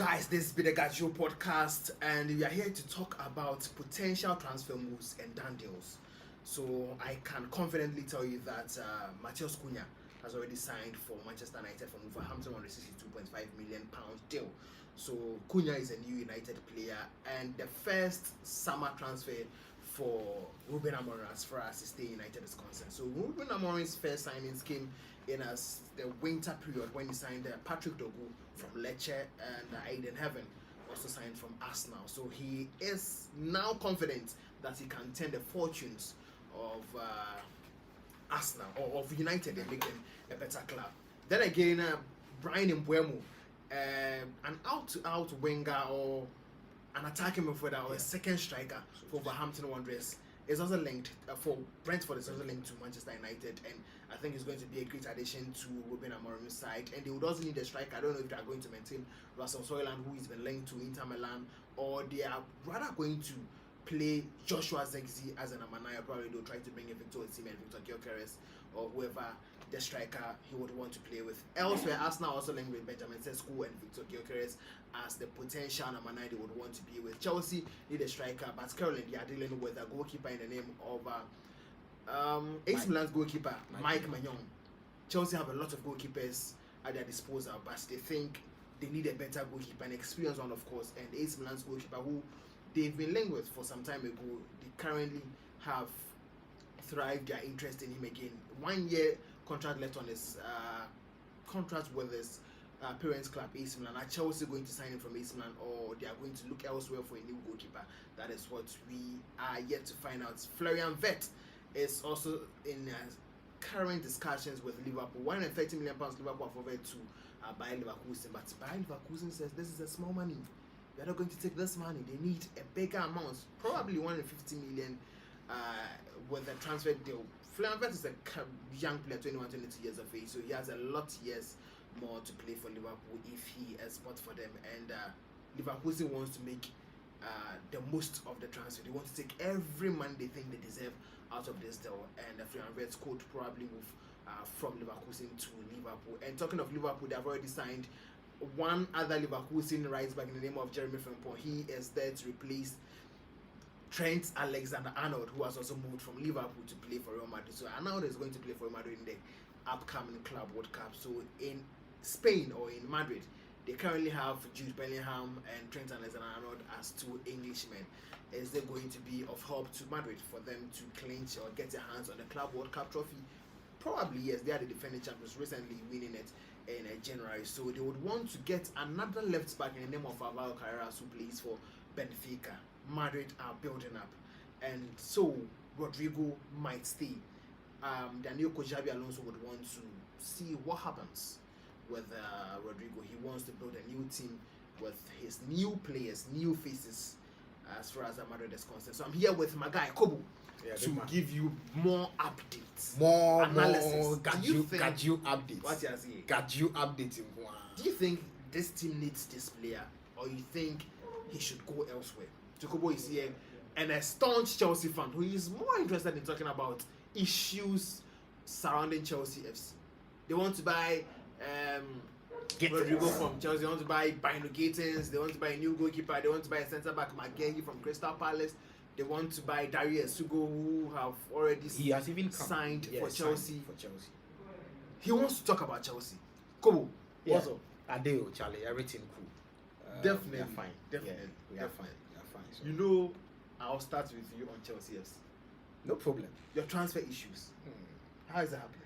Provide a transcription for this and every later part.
Guys, this is the Gajio Podcast, and we are here to talk about potential transfer moves and done deals. So I can confidently tell you that Matheus Cunha has already signed for Manchester United from Wolverhampton on a £62.5 million deal. So Cunha is a new United player, and the first summer transfer for Ruben Amorim as far as his stay in United is concerned. So Ruben Amorim's first signings came in as the winter period when he signed Patrick Dogu from Lecce, and Aiden Heaven also signed from Arsenal. So he is now confident that he can turn the fortunes of Arsenal or of United and make them a better club. Then again, Brian Mbeumo, an out-to-out winger or an attacking midfielder or a second striker for Wolverhampton Wanderers is also linked for Brentford. Is also linked to Manchester United, and I think it's going to be a great addition to Ruben Amorim's side. And they would also need a striker. I don't know if they are going to maintain Russell Soyland, who has been linked to Inter Milan, or they are rather going to play Joshua Zexi as an Amanaya. Probably they'll try to bring in Victor Osimhen, Victor Gyökeres, or whoever the striker he would want to play with. Elsewhere, Arsenal also linked with Benjamin Sesko and Victor Gyökeres as the potential Amanaya they would want to be with. Chelsea need a striker, but currently they are dealing with a goalkeeper in the name of AC Milan's goalkeeper, Mike Maignan. Chelsea have a lot of goalkeepers at their disposal, but they think they need a better goalkeeper, an experienced one, of course, and AC Milan's goalkeeper, who they've been linked with for some time ago, they currently have thrived their interest in him again. 1 year contract left on his contract with his parents club, AC Milan. Are Chelsea going to sign him from AC Milan, or they are going to look elsewhere for a new goalkeeper? That is what we are yet to find out. Florian Wirtz is also in current discussions with Liverpool. £130 million Liverpool have offered to Bayer Leverkusen, but Bayer Leverkusen says this is a small money. They're not going to take this money. They need a bigger amount, probably 150 million with a transfer deal. Florian Wirtz is a young player, 21, 22 years of age, so he has a lot years more to play for Liverpool if he is bought for them. And Leverkusen wants to make the most of the transfer. They want to take every money they think they deserve out of this deal, and Florian Wirtz could probably move from Leverkusen to Liverpool. And talking of Liverpool, they have already signed one other Leverkusen right back in the name of Jeremy Frimpong. He is there to replace Trent Alexander-Arnold, who has also moved from Liverpool to play for Real Madrid. So Arnold is going to play for Real Madrid in the upcoming Club World Cup. So in Spain or in Madrid, they currently have Jude Bellingham and Trent Alexander-Arnold as two Englishmen. Is there going to be of help to Madrid for them to clinch or get their hands on the Club World Cup trophy? Probably yes. They are the defending champions, recently winning it in January. So they would want to get another left back in the name of Alvaro Carreras, who plays for Benfica. Madrid are building up, and so Rodrigo might stay. Daniel Kojabi Alonso would want to see what happens with Rodrigo. He wants to build a new team with his new players, new faces, as far as Madrid is concerned. So I'm here with my guy Kobo to give you more updates, more analysis. Gajio updates. What you are saying? Gajio updates. Do you think this team needs this player, or you think he should go elsewhere? Kobo is here, and a staunch Chelsea fan who is more interested in talking about issues surrounding Chelsea FC. They want to buy Rodrigo from Chelsea. They want to buy Bino Gittins. They want to buy a new goalkeeper. They want to buy a centre back Maguire from Crystal Palace. They want to buy Darius Sugo, who have already signed for Chelsea. He wants to talk about Chelsea. Kobo, what's up? Adeo, Charlie, everything cool. Definitely, we are fine. Definitely, we are fine. So. You know, I'll start with you on Chelsea FC. No problem. Your transfer issues. How is it happening?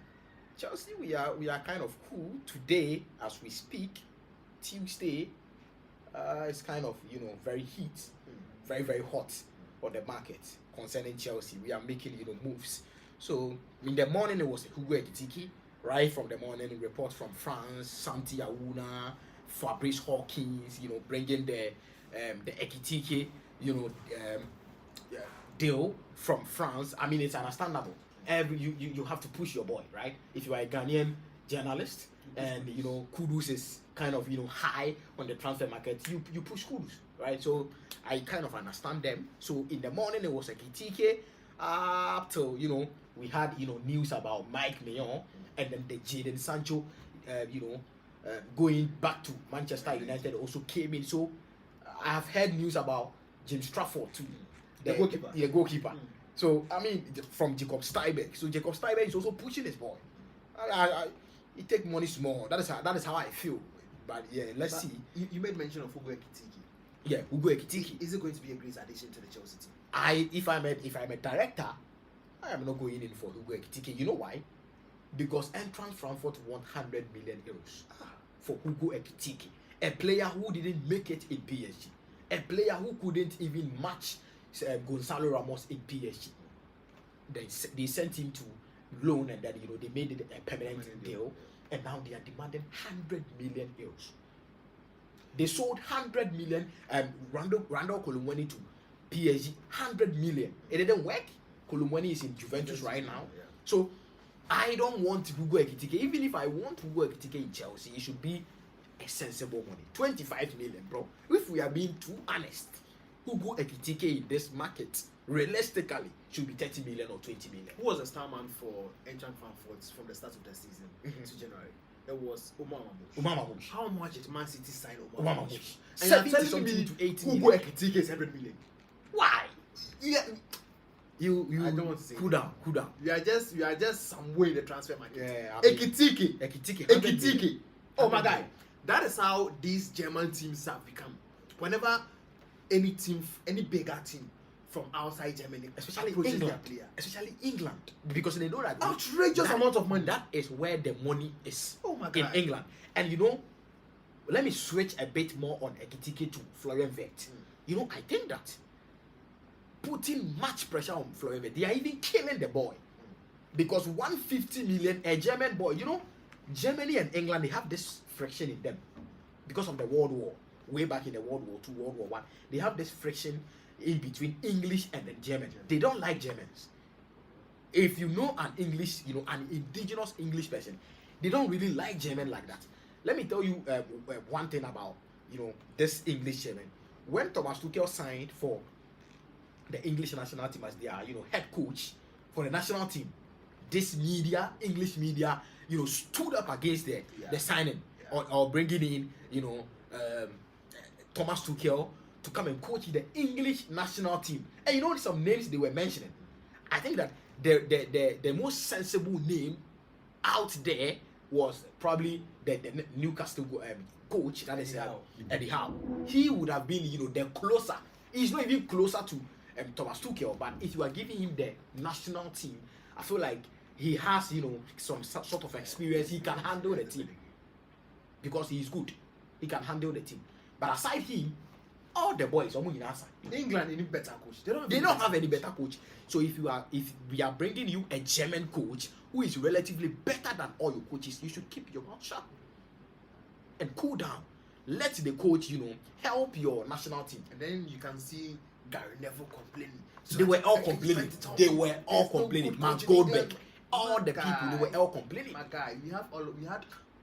Chelsea, we are kind of cool today as we speak. Tuesday, it's kind of very heat, very very hot on the market concerning Chelsea. We are making moves. So in the morning it was Hugo Ekitike. Right from the morning, report from France, Santi Aouna, Fabrice Hawkins, bringing the Ekitike, deal from France. I mean, it's understandable. You have to push your boy, right? If you are a Ghanaian journalist and Kudus is kind of high on the transfer market, you push Kudus, right? So I kind of understand them. So in the morning it was Ekitike, up till we had news about Mike Maignan, and then the Jadon Sancho going back to Manchester United also came in. So I have heard news about James Trafford too, The goalkeeper. The goalkeeper. So I mean, from Jacob Steinberg. So Jacob Steinberg is also pushing his boy. It take money small. That is how I feel. But yeah, let's see. You made mention of Hugo Ekitike. Yeah, Hugo Ekitike. Is it going to be a great addition to the Chelsea team? If I'm a director, I am not going in for Hugo Ekitike. You know why? Because Eintracht Frankfurt want 100 million euros for Hugo Ekitike, a player who didn't make it in PSG, a player who couldn't even match Gonzalo Ramos in PSG. They sent him to loan, and then they made it a permanent deal, and now they are demanding 100 million euros. They sold 100 million Randall Colombian to PSG, 100 million. It didn't work. Colombian is in Juventus right now. Yeah. So I don't want Hugo Ekitike. Even if I want Hugo Ekitike in Chelsea, it should be a sensible money. 25 million, bro. If we are being too honest, Hugo Ekitike in this market, realistically, should be 30 million or 20 million. Who was the star man for Eintracht Frankfurt from the start of the season to January? It was Omar Mamouche. How much did Man City sign Omar Mamouche? And you're telling me to 80 Hugo Ekitike is 100 million. Why? Yeah. You I don't want to say cool down. You are just some way in the transfer market. Yeah, Ekitike. Oh my God. That is how these German teams have become. Whenever any bigger team from outside Germany, especially England, because they know that outrageous amount of money. That is where the money is. Oh my God. In England. And let me switch a bit more on Ekitike to Florian Wirtz. I think that putting much pressure on Florian Wirtz, they are even killing the boy. Because 150 million, a German boy, Germany and England, they have this friction in them because of the World War. Way back in the World War II, World War I, they have this friction in between English and the German. They don't like Germans. If you know an English, an indigenous English person, they don't really like German like that. Let me tell you one thing about this English German. When Thomas Tuchel signed for the English national team as their head coach for the national team, this English media, stood up against the signing or bringing in Thomas Tuchel to come and coach the English national team. And some names they were mentioning. I think that the most sensible name out there was probably the Newcastle coach, that is Eddie Howe. He would have been the closer. He's not even closer to Thomas Tuchel, but if you are giving him the national team, I feel like he has some sort of experience. He can handle the team because he is good. He can handle the team. But aside him, all the boys, England need better coach. They don't have any better coach. So if we are bringing you a German coach who is relatively better than all your coaches, you should keep your mouth shut and cool down. Let the coach, help your national team. And then you can see Gary Neville complaining. So they were all complaining. Mark Goldberg, all the people, they were all complaining. My guy, we had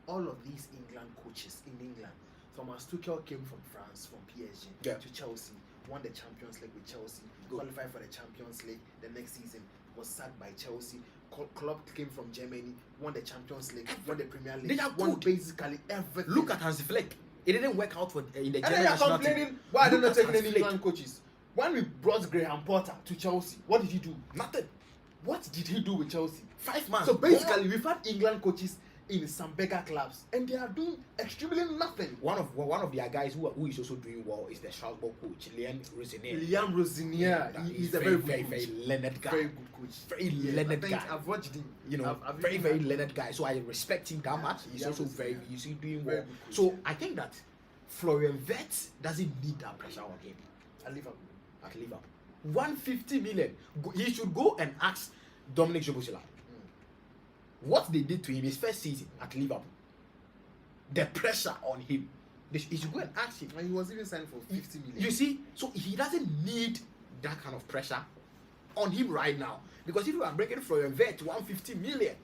all of these England coaches in England. Thomas Tuchel came from France, from PSG to Chelsea, won the Champions League with Chelsea, qualified for the Champions League the next season, was sacked by Chelsea. Klopp came from Germany, won the Champions League, won the Premier League, won basically everything. Look at Hansi Flick. It didn't work out in the German national team. And then you're complaining why they're not taking any England coaches. When we brought Graham Potter to Chelsea, what did he do? Nothing. What did he do with Chelsea? 5 months. So basically, we've had England coaches in some bigger clubs, and they are doing extremely nothing. One of their guys who is also doing well is the Strasbourg coach, Liam Rosenier. He's a very learned guy. Very good coach. Very learned guy. I've watched him. Very learned guy. So I respect him that much. He's also he's doing well. So I think that Florian Wirtz doesn't need that pressure on him. At Liverpool. 150 million. He should go and ask Dominic Szoboszlai what they did to him his first season at Liverpool. The pressure on him. He should go and ask him. And he was even signed for 50 million. You see, so he doesn't need that kind of pressure on him right now. Because if you are bringing Florian Wirtz 150 million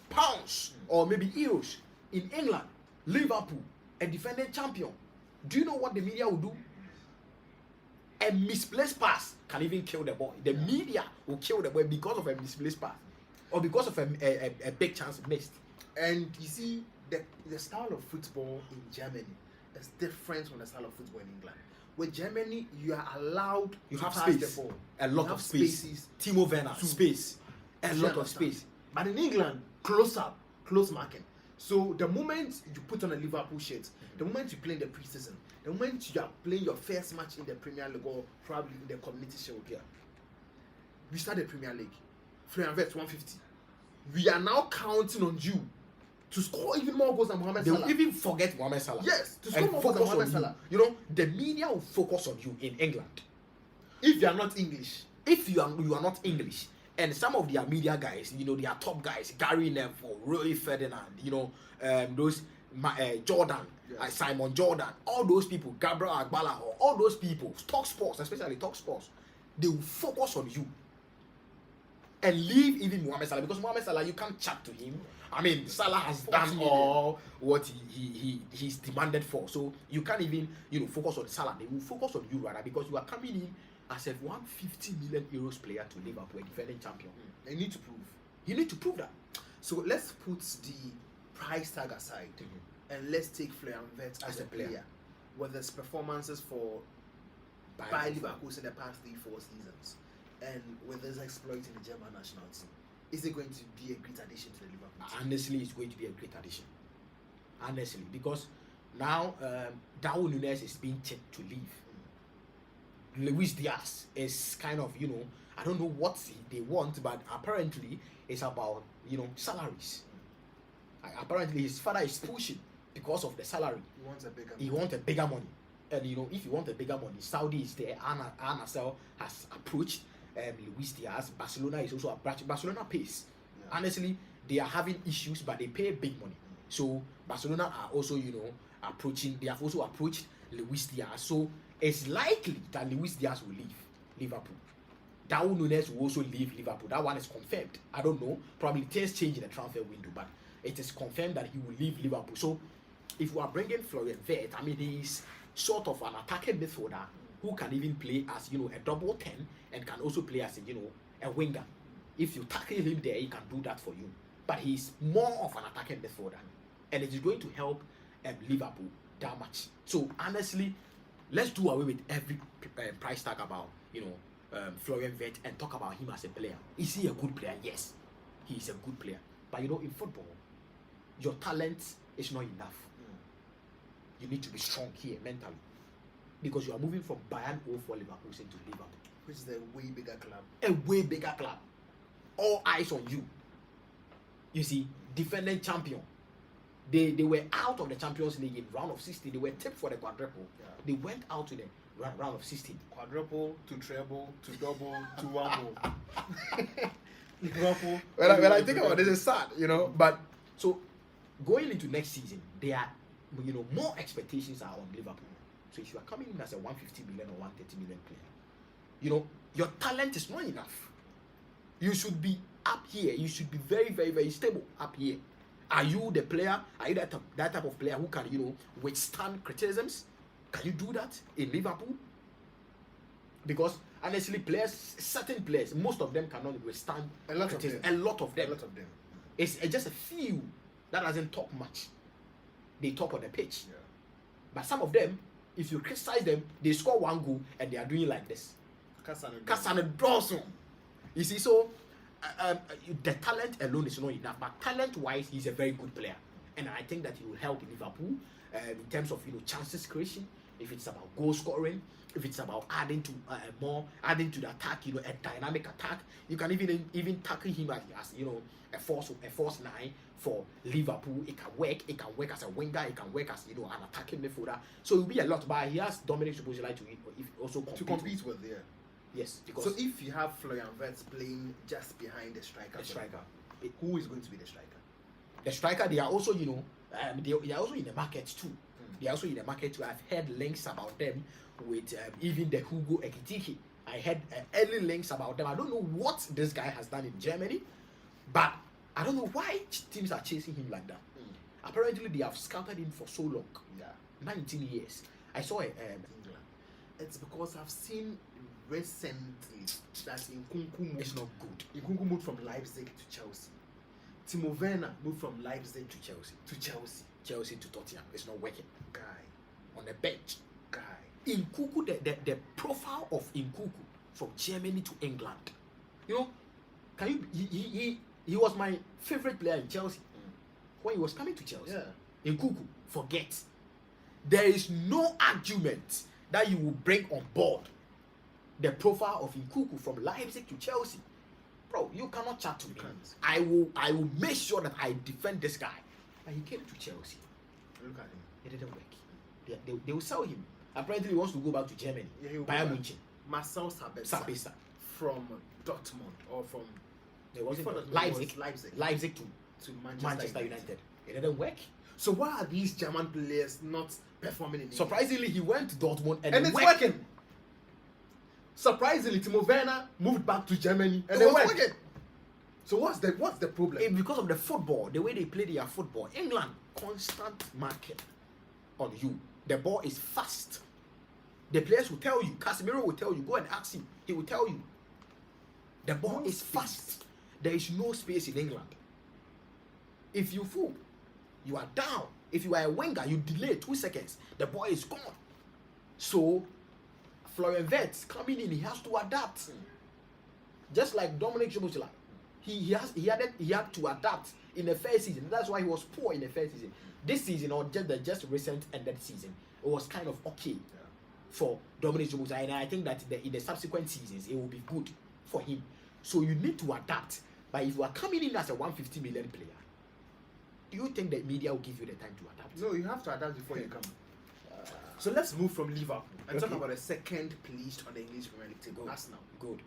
pounds or maybe euros in England, Liverpool, a defending champion, do you know what the media will do? A misplaced pass can even kill the boy. The media will kill the boy because of a misplaced pass or because of a big chance missed. And you see, the style of football in Germany is different from the style of football in England. With Germany, you are allowed You to have pass space, the ball. a lot You of have space. spaces Timo Werner, to- space, a You lot of understand? space. But in England, close up, close marking. So the moment you put on a Liverpool shirt, the moment you play in the preseason, the moment you are playing your first match in the Premier League or probably in the Community Shield, Yeah. we start the Premier League. Florian Wirtz 150. We are now counting on you to score even more goals than Mohamed They will Salah. even forget Mohamed Salah. Yes, to score And more goals than focus on Mohamed you. Salah. You know, the media will focus on you in England. If you are not English, If you are not English, and some of their media guys, you know, their top guys, Gary Neville, Bruno Fernandes, you know, Jordan, Yes. Simon Jordan, all those people, Gabriel Agbala, all those people, Talk Sports, especially Talk Sports, they will focus on you and leave even Mohamed Salah, because Mohamed Salah, you can't chat to him. I mean, Salah has done 40 million. all what he's demanded for, so you can't even, you know, focus on Salah. They will focus on you rather, because you are coming in as a 150 million euros player to Liverpool, a defending champion. they need to prove. You need to prove that. So let's put the price tag aside and let's take Florian Wirtz as a player with his performances for by Liverpool in the past 3-4 seasons and with his exploit in the German national team. Is it going to be a great addition to the Liverpool team? Honestly, it's going to be a great addition. Honestly, because now Darwin Núñez is being checked to leave. Díaz is kind of, you know, I don't know what they want, but apparently it's about, you know, salaries. Apparently his father is pushing because of the salary. He wants He wants a bigger a bigger money. And you know, if you want a bigger money, Saudi is there. Al has approached Díaz. Barcelona is also approaching. Barcelona pays. Yeah. Honestly, they are having issues, but they pay big money. So Barcelona are also, you know, approaching. They have also approached Díaz. So it's likely that Díaz will leave Liverpool. Darwin Núñez will also leave Liverpool. That one is confirmed. I don't know. Probably things change in the transfer window, but it is confirmed that he will leave Liverpool. So if we are bringing Florian Wirtz, I mean, he's sort of an attacking midfielder who can even play as, you know, a double 10 and can also play as a, you know, a winger. If you tackle him there, he can do that for you. But he's more of an attacking midfielder, and it is going to help Liverpool that much. So honestly, let's do away with every price tag about, you know, Florian Wirtz and talk about him as a player. Is he a good player? Yes, he is a good player. But you know, in football, your talent is not enough. You need to be strong here mentally, because you are moving from Bayern 04 Liverpool into Liverpool, which is a way bigger club. a way bigger club. All eyes on you. You see, defending champion. They were out of the Champions League in round of 16. They were tipped for the quadruple. Yeah. They went out to the round of 16. Quadruple to treble to double to one more. Liverpool. When I think about this, it's sad, you know. But so going into next season, there are, you know, more expectations are on Liverpool. So if you are coming in as a 150 million or 130 million player, you know, your talent is not enough. You should be up here. You should be very, very, very stable up here. Are you the player? Are you that type of player who can, you know, withstand criticisms? Can you do that in Liverpool? Because honestly, players, certain players, most of them cannot withstand A lot of criticism. them. A lot of them. A lot of them. It's just a few that doesn't talk much. They talk on the pitch. Yeah. But some of them, if you criticize them, they score one goal and they are doing like this. Kasane Dawson. You see, so the talent alone is not enough. But talent-wise, he's a very good player, and I think that he will help Liverpool in terms of, you know, chances creation. If it's about goal scoring, if it's about adding to the attack, you know, a dynamic attack. You can even tackle him as you know, a force 9 for Liverpool. It can work. It can work as a winger. It can work as, you know, an attacking midfielder. So it will be a lot. But he has Dominic Szoboszlai to also compete with. Yeah. Yes, because So if you have Florian Wirtz playing just behind the striker, who is going to be the striker? The striker, they are also, you know, they are also in the market too. They are also in the market too. I've heard links about them with even the Hugo Ekitike. I heard early links about them. I don't know what this guy has done in Germany, but I don't know why teams are chasing him like that. Apparently, they have scouted him for so long. Yeah. 19 years. I saw it. England. It's because I've seen recently that Nkunku It's not good. moved from Leipzig to Chelsea. Timo Werner moved from Leipzig to Chelsea. Chelsea to Tottenham. It's not working. Guy. On the bench. Guy. Nkunku, the profile of Nkunku from Germany to England. You know, he was my favorite player in Chelsea when he was coming to Chelsea. Yeah. Nkunku, forget. There is no argument that you will bring on board the profile of Nkunku from Leipzig to Chelsea. Bro, you cannot chat to me. I will make sure that I defend this guy. And he came to Chelsea. Look at him. It didn't work. They will sell him. Apparently he wants to go back to Germany. Yeah, he will Bayern Munich. Marcel Sabitzer from Dortmund or from Leipzig to Manchester United. It didn't work. So why are these German players not performing in Surprisingly, he went to Dortmund and it's working. Surprisingly, Timo Werner moved back to Germany and it working. So what's the problem? Because of the football, the way they play their football. England, constant market on you. The ball is fast. The players will tell you. Casemiro will tell you. Go and ask him. He will tell you. The ball is fast. There is no space in England. If you fall, you are down. If you are a winger, you delay 2 seconds. The ball is gone. So, Florian Wirtz coming in, he has to adapt. Just like Dominic Szoboszlai. He had to adapt in the first season. That's why he was poor in the first season. This season, or just the recent ended season, it was kind of okay for Dominic Szoboszlai, and I think that in the subsequent seasons it will be good for him. So you need to adapt. But if you are coming in as a 150 million player, do you think the media will give you the time to adapt? No, you have to adapt before you come. So let's move from Liverpool and talk about the second placed on the English Premier League table, Arsenal. Good.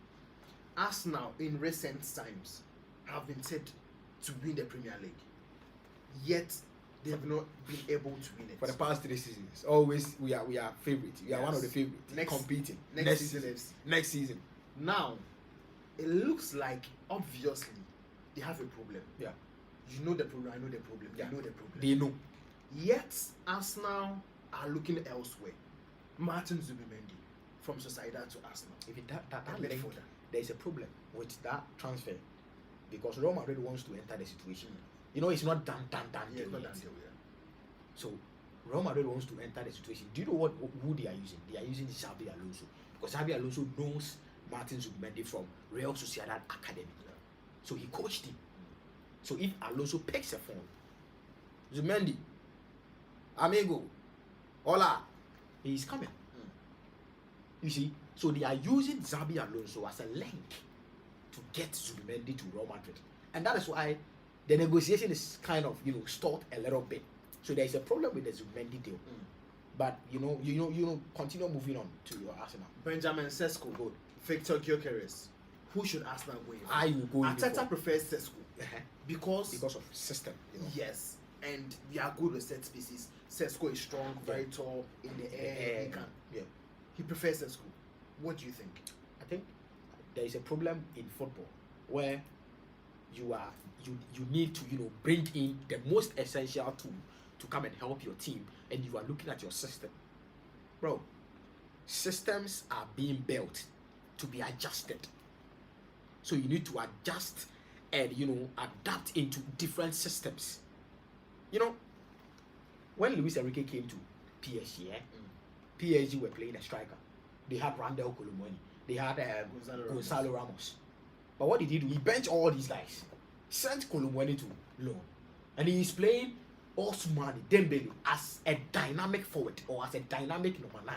Arsenal in recent times have been said to win the Premier League, yet they have not been able to win it. For the past 3 seasons, always we are favorites. We are one of the favorites. Competing next season. Now, it looks like obviously they have a problem. Yeah. You know the problem. I know the problem. Yeah. They know the problem. They know. Yet Arsenal are looking elsewhere. Martin Zubimendi from Sociedad to Arsenal. If that link, there is a problem with that transfer because Real Madrid wants to enter the situation. You know, it's not done. Yeah, it's not done. So Real Madrid wants to enter the situation. Do you know who they are using? They are using Xabi Alonso because Xabi Alonso knows Martin Zubimendi from Real Sociedad Academy. Yeah. So he coached him. So if Alonso picks a phone, Zubimendi, amigo, hola, he is coming. You see, so they are using Xabi Alonso as a link to get Zubimendi to Real Madrid, and that is why the negotiation is kind of stalled a little bit. So there is a problem with the Zubimendi deal. But you know, continue moving on to your Arsenal. Benjamin Sesko, good. Victor Gyökeres. Who should Arsenal go in? I will go in. Arteta prefers Sesko because of system. Yes, and we are good with set pieces. Sesko is strong, very tall, in the air. He prefers Sesko. What do you think? I think there is a problem in football where you need to bring in the most essential tool to come and help your team, and you are looking at your system. Bro, systems are being built to be adjusted. So you need to adjust and adapt into different systems. When Luis Enrique came to PSG, PSG were playing a striker. They had Randall Colomboigny. They had Gonzalo Ramos. But what did he do? He benched all these guys. Sent Colomboigny to loan. And he is playing Ousmane Dembele as a dynamic forward or as a dynamic number 9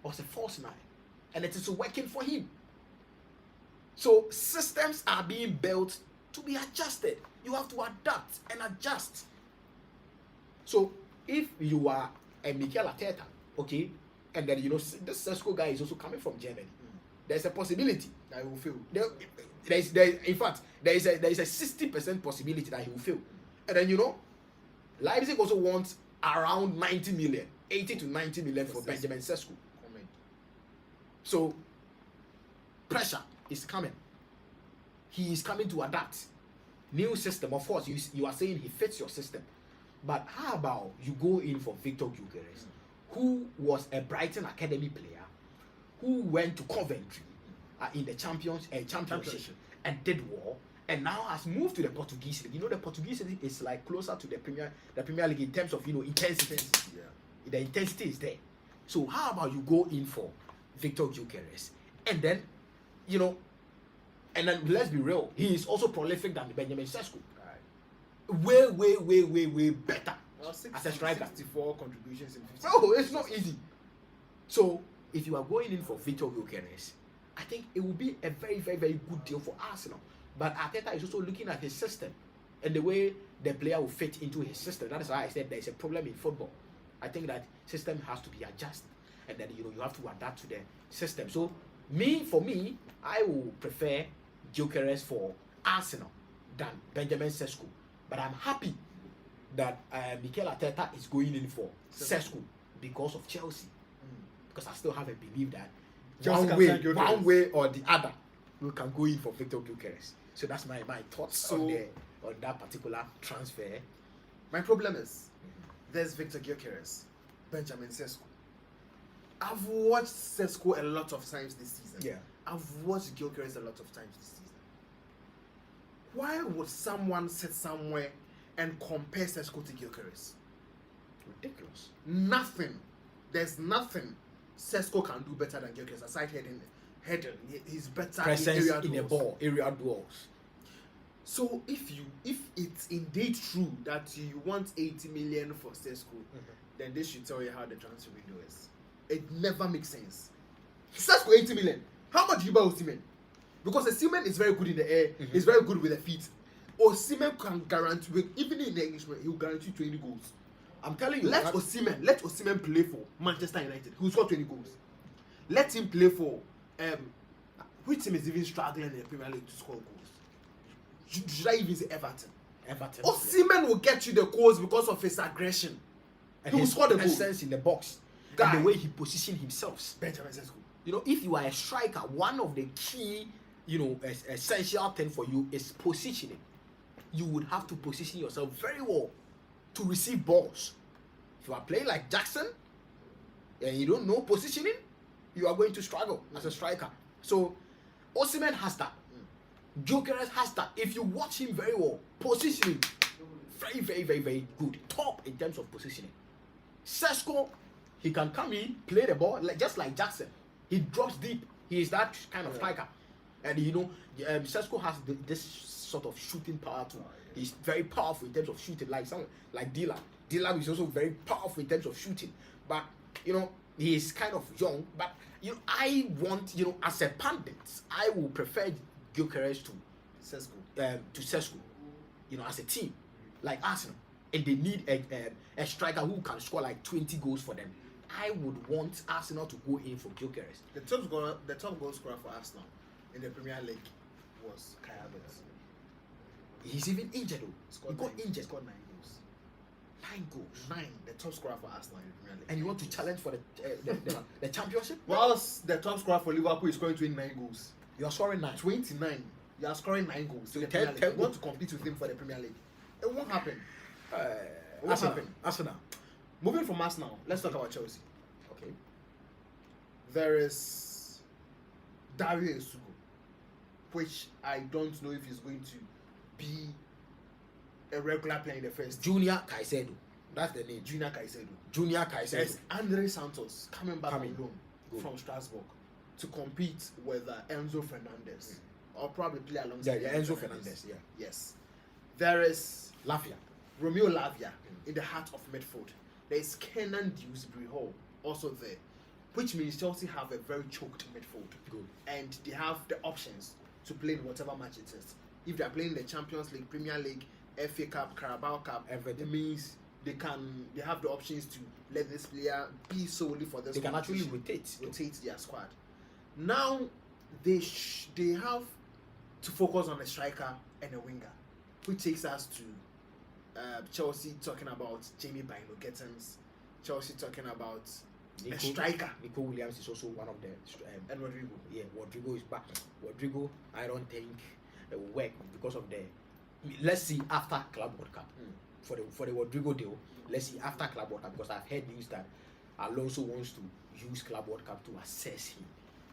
or as a false 9. And it is working for him. So systems are being built to be adjusted. You have to adapt and adjust. So if you are a Mikel Arteta, okay, and then this Sesko guy is also coming from Germany, there's a possibility that he will fail. In fact, there is a 60% possibility that he will fail. And then Leipzig also wants around 90 million, 80 to 90 million for Benjamin Sesko. So pressure is coming. He is coming to adapt. New system, of course, you are saying he fits your system. But how about you go in for Victor Gyökeres, who was a Brighton Academy player, who went to Coventry in the championship and did well, and now has moved to the Portuguese league. You know, the Portuguese league is like closer to the Premier League in terms of, you know, intensity. Yeah. The intensity is there. So how about you go in for Victor Gyökeres, and then, you know, and then let's be real, he is also prolific than Benjamin Sesko. Way better as a striker. 64 contributions in 50. No, it's not easy. So if you are going in for Victor Gyökeres, I think it will be a very good deal for Arsenal. But Arteta is also looking at his system and the way the player will fit into his system. That is why I said there is a problem in football. I think that system has to be adjusted, and then, you know, you have to adapt to the system. So for me, I will prefer Gyökeres for Arsenal than Benjamin Sesko. But I'm happy that Mikel Arteta is going in for Sesko because of Chelsea. Because I still have a belief that one way or the other, we can go in for Victor Gyökeres. So that's my thoughts on that particular transfer. My problem is, there's Victor Gyökeres, Benjamin Sesko. I've watched Sesko a lot of times this season. Yeah. I've watched Gyökeres a lot of times this season. Why would someone sit somewhere and compare Sesko to Gyökeres? Ridiculous. Nothing. There's nothing Sesko can do better than Gyökeres aside heading. He's better presence in the ball, area duels. So if it's indeed true that you want 80 million for Sesko, then this should tell you how the transfer window is. It never makes sense. Sesko 80 million. How much do you buy Osimhen? Because Osimhen is very good in the air, he's very good with the feet. Osimhen can guarantee, even in the English, he will guarantee 20 goals. I'm telling you, let Osimhen play for Manchester United. He will score 20 goals. Let him play for which team is even struggling in the Premier League to score goals? Should I even say Everton? Osimhen will get you the goals because of his aggression. And he will score the goals. Presence in the box. And the way he positions himself. Benjamin Sesko. You know, if you are a striker, one of the key, you know, essential thing for you is positioning. You would have to position yourself very well to receive balls. If you are playing like Jackson and you don't know positioning, you are going to struggle as a striker. So Osimhen has that. Gyökeres has that. If you watch him very well, positioning, very good. Top in terms of positioning. Sesko, he can come in, play the ball just like Jackson. He drops deep. He is that kind of striker. And you know, Sesko has this sort of shooting power too. He's very powerful in terms of shooting, like someone like Díaz. Díaz is also very powerful in terms of shooting. But you know, he is kind of young. But you know, I want, you know, as a pundit, I will prefer Gyökeres to Sesko. You know, as a team, like Arsenal, and they need a striker who can score like 20 goals for them. I would want Arsenal to go in for Gyökeres. The top goal scorer for Arsenal in the Premier League was Kai Havertz. He's even injured though. He got injured. Scored 9 goals. 9 goals. 9. The top scorer for Arsenal in the Premier League. And you want to challenge for the championship? Whilst the top scorer for Liverpool is scoring 29 goals. You are scoring 9. 29. You are scoring 9 goals. So you want to compete with him for the Premier League. It won't happen. Arsenal. Moving from Arsenal, let's talk about Chelsea. Okay. There is Dario Esugo, which I don't know if he's going to be a regular player in the first. Junior Caicedo. That's the name. Junior Caicedo. There's Andre Santos coming back on loan from Strasbourg to compete with Enzo Fernandez. Or probably play alongside Enzo Fernandez. Yeah. Yes. There is Romeo Lavia in the heart of midfield. There is Kenan Dewsbury Hall also there, which means Chelsea have a very choked midfield. Good. And they have the options to play in whatever match it is. If they are playing the Champions League, Premier League, FA Cup, Carabao Cup, it means they have the options to let this player be solely for this. They can actually rotate their squad. Now they have to focus on a striker and a winger, which takes us to Chelsea talking about Jamie Bino-Gittens, Chelsea talking about a striker. Nico Williams is also one of the and Rodrigo. Yeah, Rodrigo is back. Rodrigo, I don't think it will work because of the. Let's see after Club World Cup for the Rodrigo deal. Let's see after Club World Cup, because I've heard news that Alonso wants to use Club World Cup to assess him.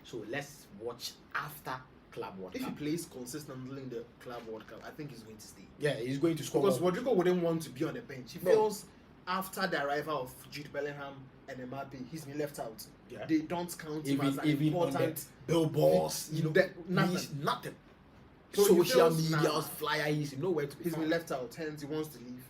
So let's watch after Club World If he Cup. plays consistently in the Club World Cup, I think he's going to stay. Yeah, he's going to score Because more. Rodrigo wouldn't want to be on the bench. He No. feels after the arrival of Jude Bellingham and Mbappe, he's been left out. Yeah. They don't count him as an Even on the important. billboards, Nothing. he's nothing. So he Social feels media, now- flyer, he's nowhere to be He's found. been left out. Hence, he wants to leave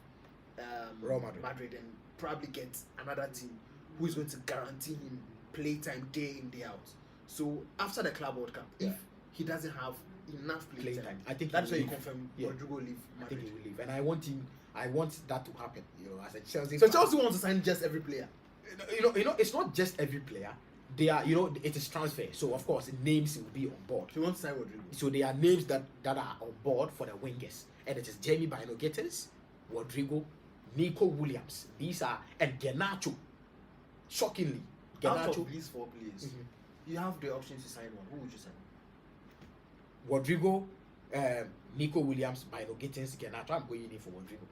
Real Madrid. and probably get another team who is going to guarantee him playtime day in, day out. So after the Club World Cup, Yeah. if he doesn't have enough playtime, I think that's he why will you leave. confirm Yeah. Rodrigo leave I think Madrid. he will leave, and I want that to happen. As a Chelsea. So fan. Chelsea wants to sign just every player. It's not just every player. They are, it is transfer. So of course, names will be on board. He wants to sign Rodrigo. So there are names that are on board for the wingers, and it is Jamie Bino Gittins, Rodrigo, Nico Williams. These are and Garnacho. Shockingly, Out Garnacho, of these 4 players, you have the option to sign one. Who would you sign? Rodrigo, Nico Williams, Bino Gittins, Garnacho. I'm going in for Rodrigo.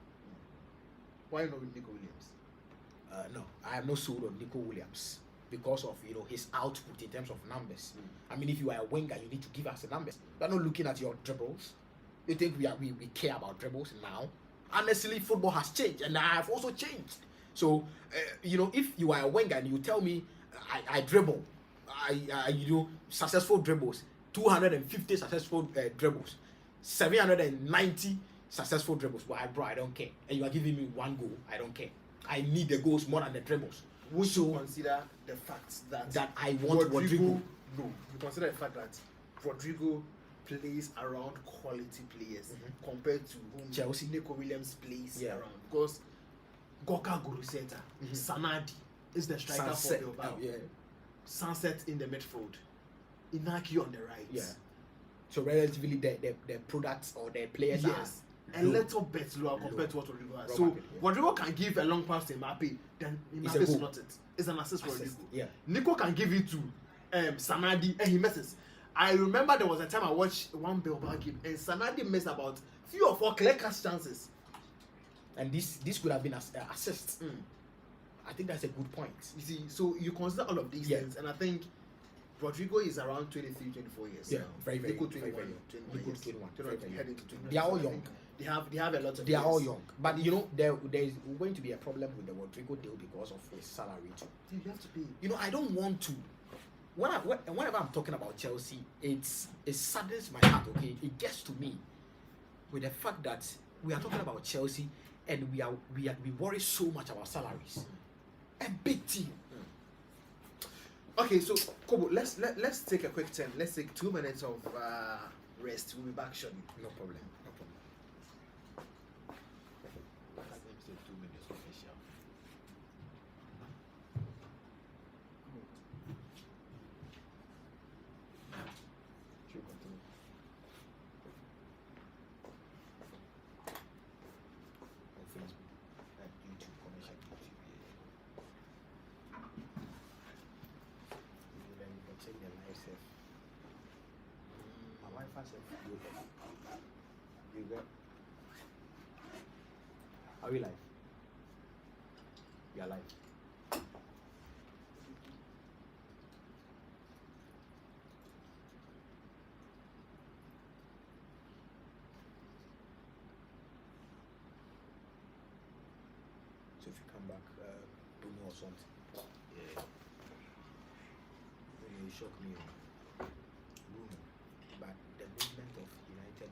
Why not with Nico Williams? No, I am not sold on Nico Williams because of his output in terms of numbers. I mean, if you are a winger, you need to give us the numbers. We are not looking at your dribbles. You think we care about dribbles now? Honestly, football has changed, and I have also changed. So, if you are a winger and you tell me I dribble, I successful dribbles, 250 successful dribbles, 790 successful dribbles. Well, bro, I don't care. And you are giving me 1 goal, I don't care. I need the goals more than the dribbles. Would you consider the fact that I want Rodrigo? No, you consider the fact that Rodrigo plays around quality players compared to whom Chelsea. Nico Williams plays Yeah. around. Because Goka Guruseta, Sanadi is the striker Sunset. for Bilbao. Yeah. Sunset in the midfield. Inaki on the right. Yeah. So relatively, the products or the players Yes. are A little bit lower compared to what Rodrigo has. Real So Madrid, yeah. Rodrigo can give a long pass to Mbappe, then It's Mbappe a is goal. not it. It's an assist for Assist, Rodrigo. yeah. Nico can give it to Sanadi and he misses. I remember there was a time I watched one Bilbao game and Sanadi missed about 3 or 4 clear-cut chances. And this could have been assist. I think that's a good point. You see, so you consider all of these Yeah. things, and I think Rodrigo is around 23, 24 years Yeah, now. very, very, Nico very, 21, very young. 21 Nico years. 21, 21, very, very heading to 21. They are all So I young. think They have a lot of They are all years. young, but there is going to be a problem with the Rodrigo deal because of his salary too. You have to pay. I don't want to. Whenever I'm talking about Chelsea, it saddens my heart. Okay, it gets to me with the fact that we are talking about Chelsea and we worry so much about salaries. A big team. Okay, so Kobo, let's take a quick turn. Let's take 2 minutes of rest. We'll be back shortly. No problem. Are we live? We are live. So if you come back, Bruno or something. Yeah. You shock me. Bruno. But the movement of United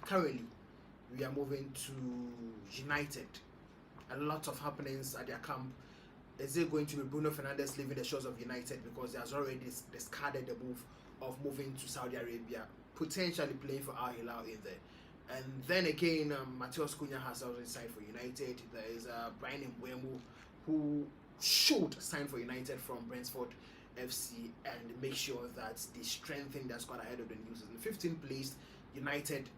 currently we are moving to United. A lot of happenings at their camp. Is it going to be Bruno Fernandes leaving the shores of United because he has already discarded the move of moving to Saudi Arabia, potentially playing for Al Hilal in there? And then again, Matheus Cunha has already signed for United. There is Brian Mbeumo, who should sign for United from Brentford FC and make sure that they strengthen their squad ahead of the new season. 15th place, United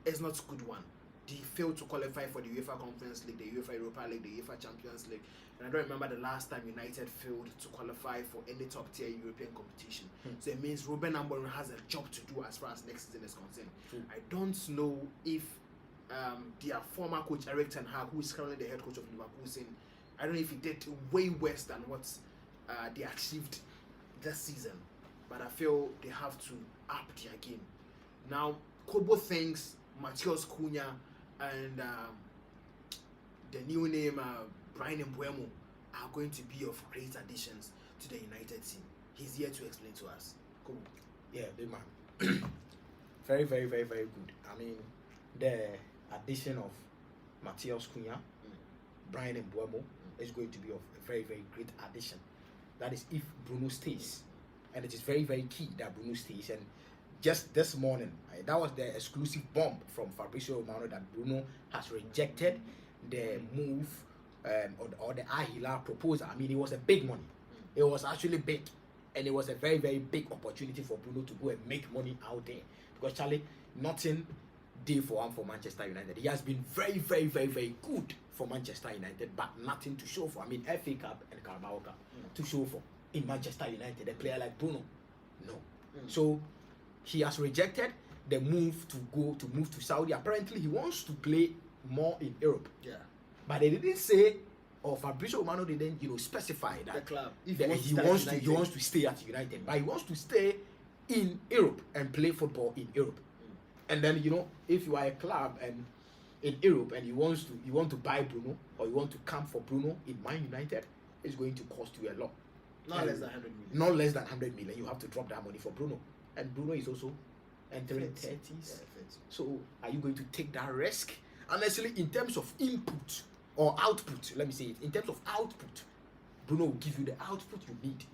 is not a good one. They failed to qualify for the UEFA Conference League, the UEFA Europa League, the UEFA Champions League. And I don't remember the last time United failed to qualify for any top-tier European competition. So it means Ruben Amorim has a job to do as far as next season is concerned. I don't know if their former coach, Eric Ten Hag, who is currently the head coach of Liverpool, I don't know if he did way worse than what they achieved this season. But I feel they have to up their game. Now, Kobo thinks Matheus Cunha and the new name Brian Mbeumo are going to be of great additions to the United team. He's here to explain to us. Cool. Yeah, big man. Very, very, very, very good. I mean, the addition of Matheus Cunha, Brian Mbeumo is going to be of a very, very great addition. That is if Bruno stays. And it is very, very key that Bruno stays. And just this morning, that was the exclusive bomb from Fabrizio Romano that Bruno has rejected the move or the Al Hilal proposal. I mean, it was a big money. It was actually big. And it was a very, very big opportunity for Bruno to go and make money out there. Because, Charlie, nothing did for him for Manchester United. He has been very, very, very, very good for Manchester United, but nothing to show for. I mean, FA Cup and Carabao Cup to show for in Manchester United. A player like Bruno, no. So he has rejected the move to Saudi. Apparently, he wants to play more in Europe. Yeah. But they didn't say, or Fabrizio Romano didn't, specify that The club. He wants to stay at United, but he wants to stay in Europe and play football in Europe. And then if you are a club and in Europe and you want to buy Bruno or you want to come for Bruno in Man United, it's going to cost you a lot. Not less than 100 million. Not less than 100 million. You have to drop that money for Bruno, and Bruno is also entering 30s. Yeah, so are you going to take that risk? Honestly, in terms of input or output, let me say it. In terms of output, Bruno will give you the output you need.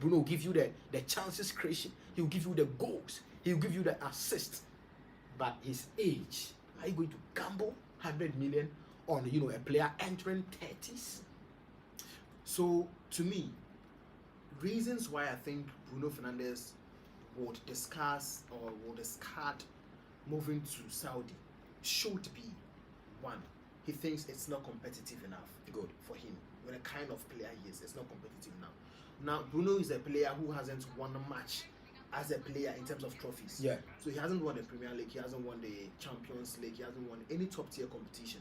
Bruno will give you the chances creation. He will give you the goals. He will give you the assists. But his age, are you going to gamble 100 million on a player entering 30s? So to me, reasons why I think Bruno Fernandes would discard moving to Saudi should be one. He thinks it's not competitive enough. Good for him. With the kind of player he is, it's not competitive enough. Now Bruno is a player who hasn't won a match as a player in terms of trophies. Yeah. So he hasn't won the Premier League, he hasn't won the Champions League, he hasn't won any top tier competition.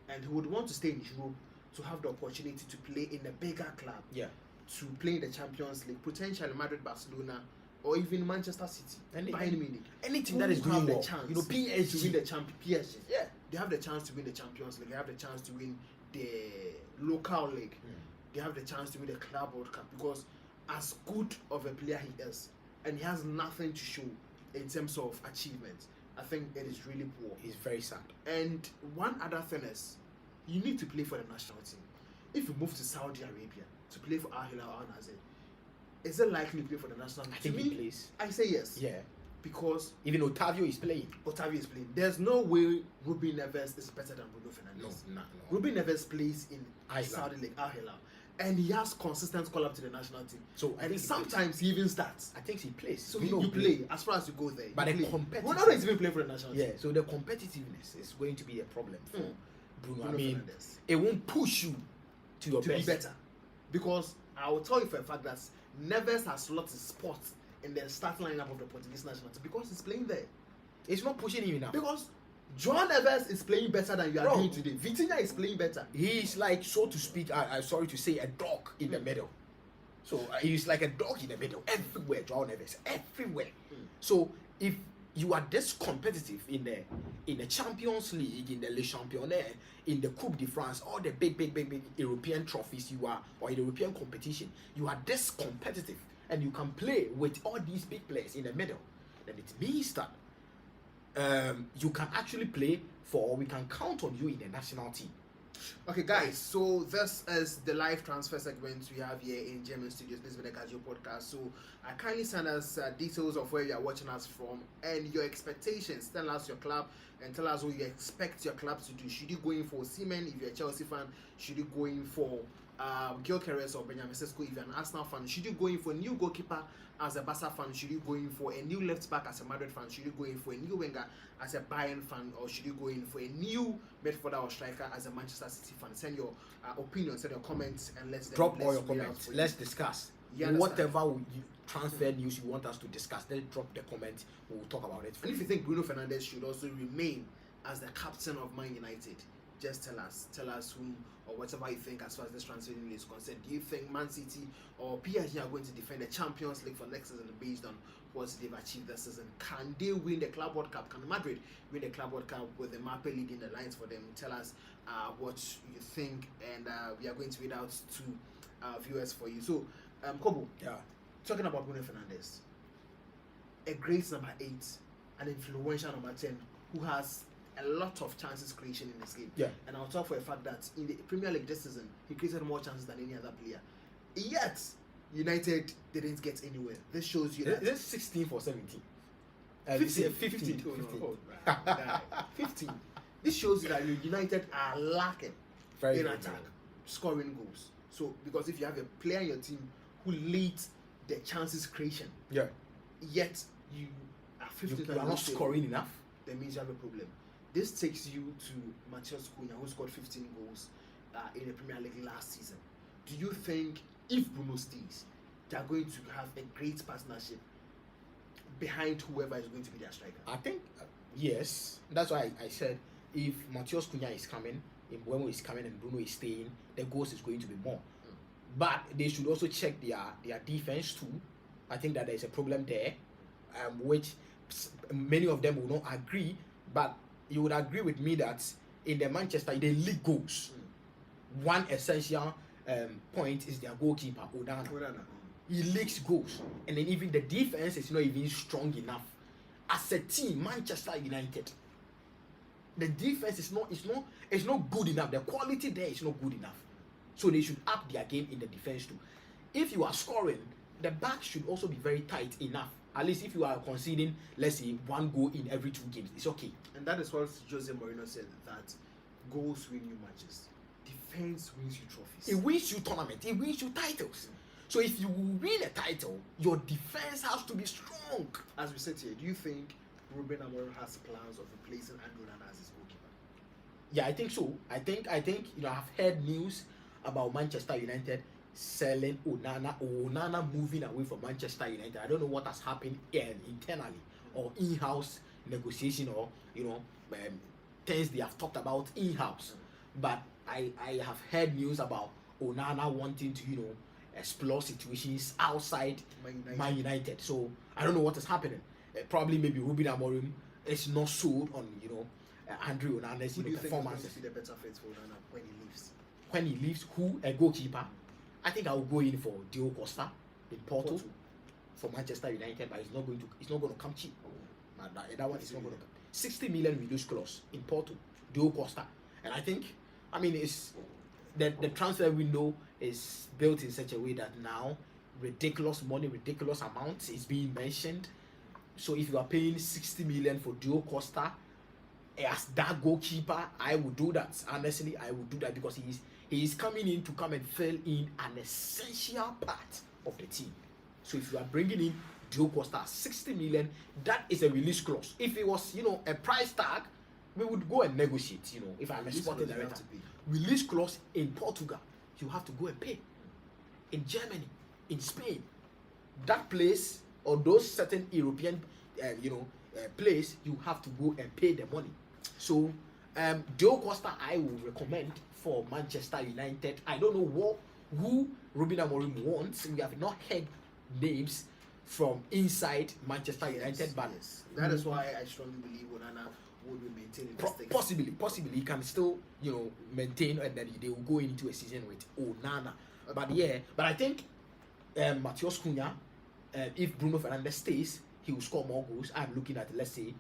And he would want to stay in Europe to have the opportunity to play in a bigger club. Yeah. To play in the Champions League, potentially Madrid, Barcelona, or even Manchester City, Bayern Munich. Anything that is doing well. Chance PSG. to win the PSG. Yeah. They have the chance to win the Champions League. They have the chance to win the local league. They have the chance to win the Club World Cup, because as good of a player he is, and he has nothing to show in terms of achievements, I think it is really poor. It's very sad. And one other thing is, you need to play for the national team. If you move to Saudi Arabia to play for Al Hilal or Al Nassr, is it likely to play for the national team? I think he plays. I say yes. Yeah. Because even Otavio is playing. There's no way Ruben Neves is better than Bruno Fernandes. No. Ruben Neves plays in Saudi League, Al Hilal, and he has consistent call up to the national team. So and sometimes he even starts. I think he plays. So you play as far as you go there. But the competitiveness. Ronaldo is even playing for the national team. Yeah. So the competitiveness is going to be a problem for Bruno. I mean, Fernandes. It won't push you to your best. Be better, because I will tell you for a fact that Neves has lost his spot in the starting lineup of the Portuguese national team because he's playing there. It's not pushing him enough. Because João Neves is playing better than you are doing today. Vitinha is playing better. He's like, so to speak, I'm sorry to say, a dog in the middle. So he's like a dog in the middle. Everywhere, João Neves. Everywhere. So if you are this competitive in the Champions League, in the Le Championnat, in the Coupe de France, all the big European trophies you are, or in the European competition, you are this competitive, and you can play with all these big players in the middle, then it means that you can actually play for, or we can count on you in the national team. Okay, guys, so this is the live transfer segment we have here in German Studios. This is the Gajio Podcast. So I kindly send us details of where you are watching us from and your expectations. Tell us your club and tell us what you expect your club to do. Should you go in for Seaman if you're a Chelsea fan? Should you go in for Gyökeres or Benjamin Sesko if you're an Arsenal fan? Should you go in for a new goalkeeper as a Barca fan? Should you go in for a new left back as a Madrid fan? Should you go in for a new winger as a Bayern fan? Or should you go in for a new midfielder or striker as a Manchester City fan? Send your opinions, send your comments, and let's drop all your comments. Let's discuss. Whatever transfer news you want us to discuss, then drop the comments. We'll talk about it. And if you think Bruno Fernandes should also remain as the captain of Man United, just tell us whom or whatever you think as far as this transfer is concerned. Do you think Man City or PSG are going to defend the Champions League for next season based on what they've achieved this season? Can they win the Club World Cup? Can Madrid win the Club World Cup with Mbappe leading the lines for them? Tell us what you think, and we are going to read out to viewers for you. So, Kobo, talking about Bruno Fernandes, a great number 8, an influential number 10, who has a lot of chances creation in this game. Yeah. And I'll talk for a fact that in the Premier League this season, he created more chances than any other player. Yet, United didn't get anywhere. This shows you that... This is 16 for 17. 15. 15. 15. This shows you that United are lacking in attack, scoring goals. So, because if you have a player in your team who leads the chances creation, yet you are 15, you are not scoring enough, that means you have a problem. This takes you to Matheus Cunha, who scored 15 goals in the Premier League last season. Do you think if Bruno stays, they are going to have a great partnership behind whoever is going to be their striker? I think yes. That's why I said if Matheus Cunha is coming, if Mbeumo is coming and Bruno is staying, the goals is going to be more. But they should also check their defense too. I think that there is a problem there, which many of them will not agree, but you would agree with me that in the Manchester, they leak goals. One essential point is their goalkeeper, Onana. He leaks goals, and then even the defense is not even strong enough. As a team, Manchester United, the defense is not good enough. The quality there is not good enough. So they should up their game in the defense too. If you are scoring, the back should also be very tight enough. At least if you are conceding, let's say, 1 goal in every 2 games, it's okay. And that is what Jose Mourinho said, that goals win you matches. Defense wins you trophies. It wins you tournaments. It wins you titles. So if you win a title, your defense has to be strong. As we said here, do you think Ruben Amorim has plans of replacing Andrew Onana as his goalkeeper? Yeah, I think so. I think I've heard news about Manchester United selling Onana moving away from Manchester United. I don't know what has happened internally or in-house negotiation or things they have talked about in-house. But I have heard news about Onana wanting to explore situations outside Man United. So I don't know what is happening. Probably maybe Ruben Amorim is not sold on Andrew Onana's performances. Do you think he's going to be the better fit for Onana when he leaves? When he leaves, a goalkeeper? I think I will go in for Diogo Costa in Porto for Manchester United, but it's not going to come cheap. That one is not going to come. 60 million release clause in Porto, Diogo Costa, and it's the transfer window is built in such a way that now ridiculous money, ridiculous amounts is being mentioned. So if you are paying 60 million for Diogo Costa as that goalkeeper, I would do that. Honestly, I would do that because he is coming in to come and fill in an essential part of the team. So if you are bringing in Diogo Costa 60 million, that is a release clause. If it was a price tag, we would go and negotiate. If I'm a sporting director, release clause in Portugal, you have to go and pay. In Germany, in Spain, that place or those certain European place, you have to go and pay the money. So Diogo Costa I will recommend for Manchester United. I don't know who Ruben Amorim wants. We have not heard names from inside Manchester United, but that is why I strongly believe Onana would be maintaining this thing. Possibly he can still maintain, and then they will go into a season with Onana. But I think Matheus Cunha, if Bruno Fernandes stays, he will score more goals. I'm looking at, let's say,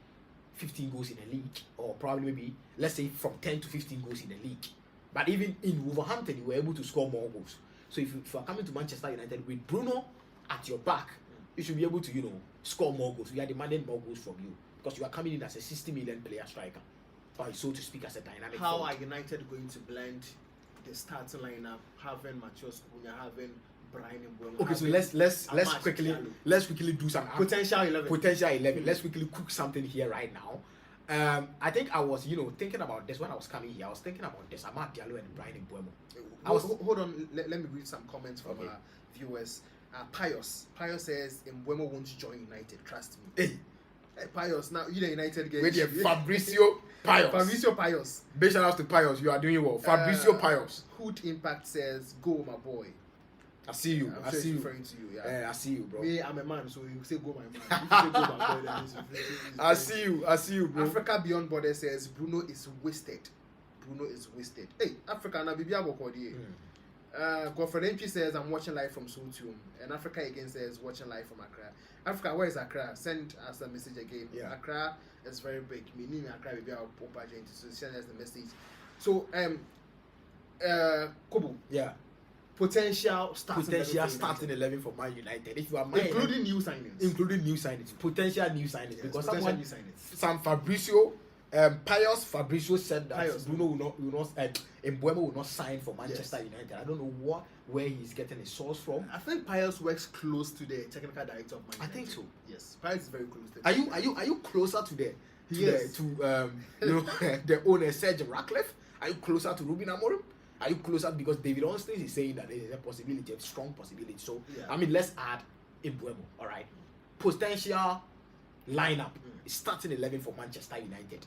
15 goals in the league, or probably maybe let's say from 10 to 15 goals in the league. But even in Wolverhampton, you were able to score more goals. So if you are coming to Manchester United with Bruno at your back, you should be able to, score more goals. We are demanding more goals from you because you are coming in as a 60 million player striker, or so to speak, as a dynamic. How forward. are United going to blend the starting lineup, having Matheus Cunha, having Brian Mbeumo? Okay, so let's quickly do some potential 11. Mm-hmm. Let's quickly cook something here right now. I think I was, thinking about this when I was coming here. I was thinking about this. Amad Diallo and Brian Mbeumo. Hold on. Let me read some comments from our viewers. Pius says Mbeumo won't join United. Trust me. Hey, Pius. Now you're the United game. Wait here, Fabricio Pius. Big shout out to Pius. You are doing well. Fabricio Pius. Hood Impact says, "Go, my boy." I see you. I'm sure he's referring to you. Yeah. I see you, bro. Me, I'm a man, so you say go, my man. If you say go, my boy, then I see you, bro. Africa Beyond Border says Bruno is wasted. Hey, Africa na bibi abokodi. Godfrey Entry says I'm watching live from Sultum, and Africa again says watching live from Accra. Africa, where is Accra? Send us a message again. Yeah. Accra is very big. Meaning Accra will be our Popa agent, so send us the message. So Kobo. Yeah. Potential starting 11 for Man United. If you are including new signings. Potential new signings. Yes, because some Fabricio said that Bruno will not Mbeumo will not sign for Manchester United. I don't know where he's getting his source from. I think Pius works close to the technical director of Man United. I think so. Yes, Pius is very close to Are you closer to the owner Serge Ratcliffe? Are you closer to Ruben Amorim? Are you closer? Because David Ornstein is saying that there is a possibility, a strong possibility. So, let's add Mbeumo, all right? Potential lineup starting 11 for Manchester United.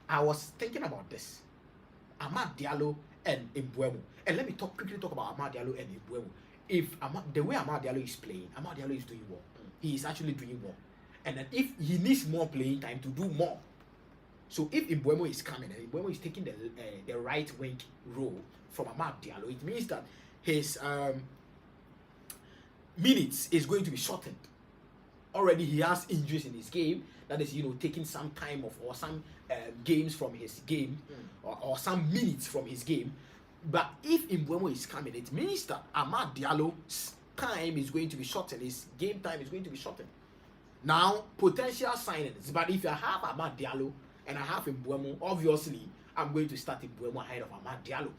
I was thinking about this. Amad Diallo and Mbeumo. And let me quickly talk about Amad Diallo and Mbeumo. The way Amad Diallo is playing, Amad Diallo is doing well. He is actually doing well. And then if he needs more playing time to do more, so if Mbeumo is coming and Mbeumo is taking the right wing role from Amad Diallo, it means that his minutes is going to be shortened. Already he has injuries in his game, that is, taking some time off or some games from his game or some minutes from his game. But if Mbeumo is coming, it means that Amad Diallo's time is going to be shortened, his game time is going to be shortened. Now, potential signings, but if I have Amad Diallo and I have Mbeumo, obviously I'm going to start Mbeumo ahead of Amad Diallo.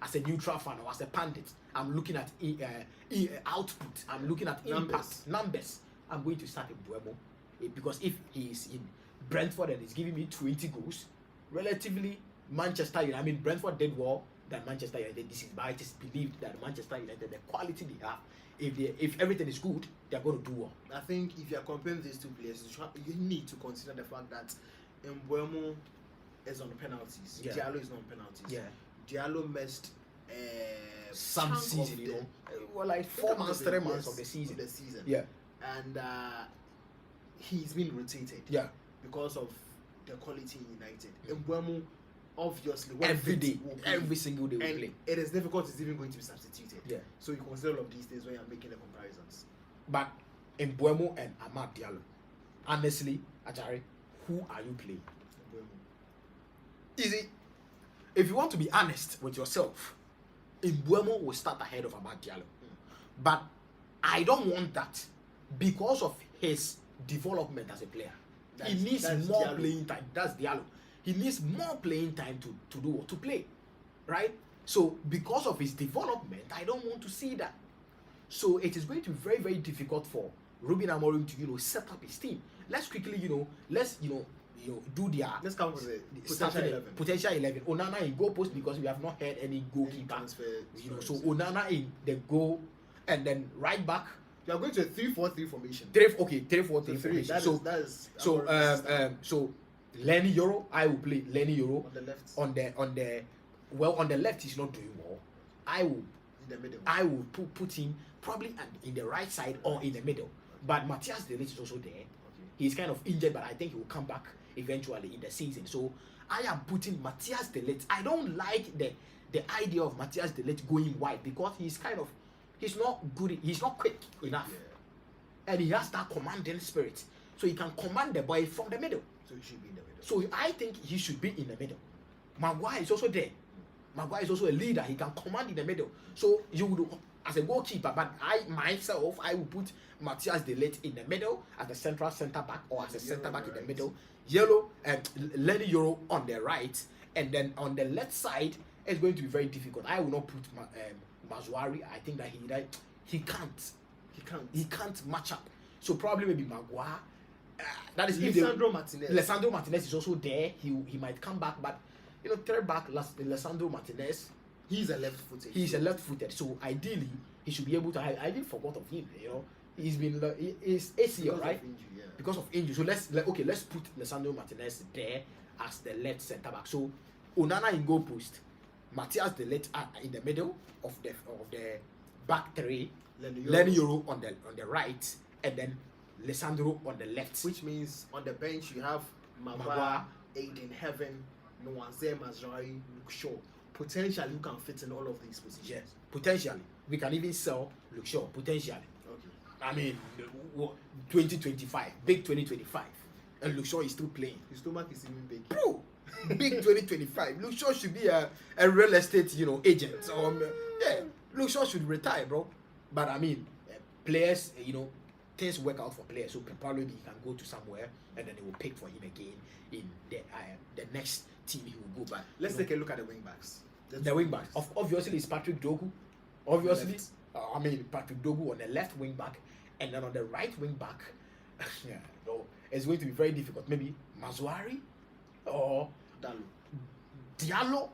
As a neutral fan or as a pundit, I'm looking at output, I'm looking at impact, numbers. I'm going to start Mbeumo because if he is in Brentford and is giving me 20 goals, relatively Manchester United, Brentford did well than Manchester United. But it is believed that Manchester United, the quality they have, if everything is good, they're going to do well. I think if you are comparing these two players, you need to consider the fact that Mbeumo is on penalties. Yeah. Diallo is not on penalties. Yeah. Diallo missed some season, like 4 months, 3 months of the season. Yeah. And he's been rotated. Yeah. Because of the quality in United. Mbeumo, obviously, every single day will play. It is difficult. It's even going to be substituted. Yeah. So you consider all of these things when you're making the comparisons. But Mbeumo and Amad Diallo, honestly, Ajari, who are you playing? Easy. If you want to be honest with yourself, Mbeumo will start ahead of Amad Diallo. But I don't want that because of his development as a player. He needs more playing time. That's Diallo. He needs more playing time to play, right? So because of his development, I don't want to see that. So it is going to be very, very difficult for Ruben Amorim to set up his team. Let's quickly do their. Let's come with the potential 11. Onana in goal post because we have not heard any goalkeeper. So Onana in the goal, and then right back. You are going to a 3-4-3 formation. 3-4-3 formation. So Lenny Euro, I will play Lenny Euro on the left. On the left he's not doing well. I will in the middle. I will put him probably in the right side or in the middle. But Matthias De Ligt is also there. He's kind of injured, but I think he will come back eventually in the season. So I am putting Matthias De Ligt. I don't like the idea of Matthias De Ligt going wide because he's not good. He's not quick enough, and he has that commanding spirit. so he can command the boy from the middle. So he should be in the middle. So I think he should be in the middle. Maguire is also there. Maguire is also a leader. He can command in the middle. So you would, as a goalkeeper, but I would put Matthias De Ligt in the middle as a central centre back or as a centre back in the middle. Yellow and Lenny Euro on the right, and then on the left side it's going to be very difficult. I will not put Mazuari. I think that he can't match up. So probably maybe Maguire. That is Lisandro Martinez. Lisandro Martinez is also there. He might come back, but third back Lisandro Martinez. He's a left-footed. He's a left-footed. So ideally, he should be able to. I didn't forget of him. He's been he's ACL, right? Because of injury. So let's put Lisandro Martinez there as the left centre back. So Onana in goal post, Matthias De Ligt in the middle of the back three, Lenny Euro on the right, and then Lisandro on the left. Which means on the bench you have Maguire, Aiden Heaven, Nwanze Mazraoui, Luke Shaw. Potentially you can fit in all of these positions. Yes, potentially. We can even sell Luke Shaw, potentially. Okay. I mean, 2025, big 2025. And Luke Shaw is still playing. His stomach is even big. Bro, big 2025. Luke Shaw should be a real estate, agent. Luke Shaw should retire, bro. But I mean, players, things work out for players. So probably he can go to somewhere and then they will pick for him again in the next team he will go. But let's take a look at the wing backs. The wing backs. Obviously, it's Patrick Dogu. Obviously, Patrick Dogu on the left wing back, and then on the right wing back, it's going to be very difficult. Maybe Mazuari or Diallo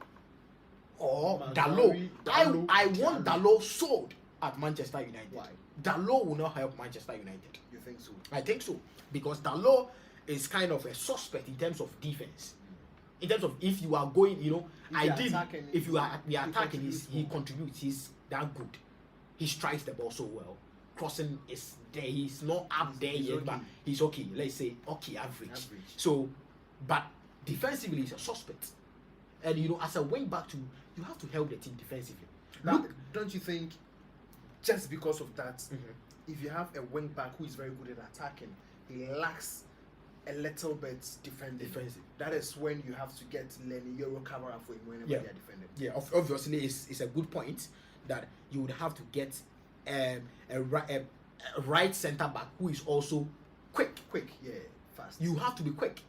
or Dalot. I want Dalot sold at Manchester United. Why? Dalot will not help Manchester United. You think so? I think so, because Dalot is kind of a suspect in terms of defense. In terms of if you are going, if you are attacking, he contributes. He's that good. He strikes the ball so well. Crossing is there. He's not up there yet, but he's okay. Let's say average. So, but defensively, he's a suspect. And as a wing back, you have to help the team defensively. Now, don't you think, just because of that, if you have a wing back who is very good at attacking, he lacks a little bit defensive. That is when you have to get Lenny Euro cover up for him whenever they are defending. Yeah, obviously, it's a good point that you would have to get a right centre back who is also quick, fast. You have to be quick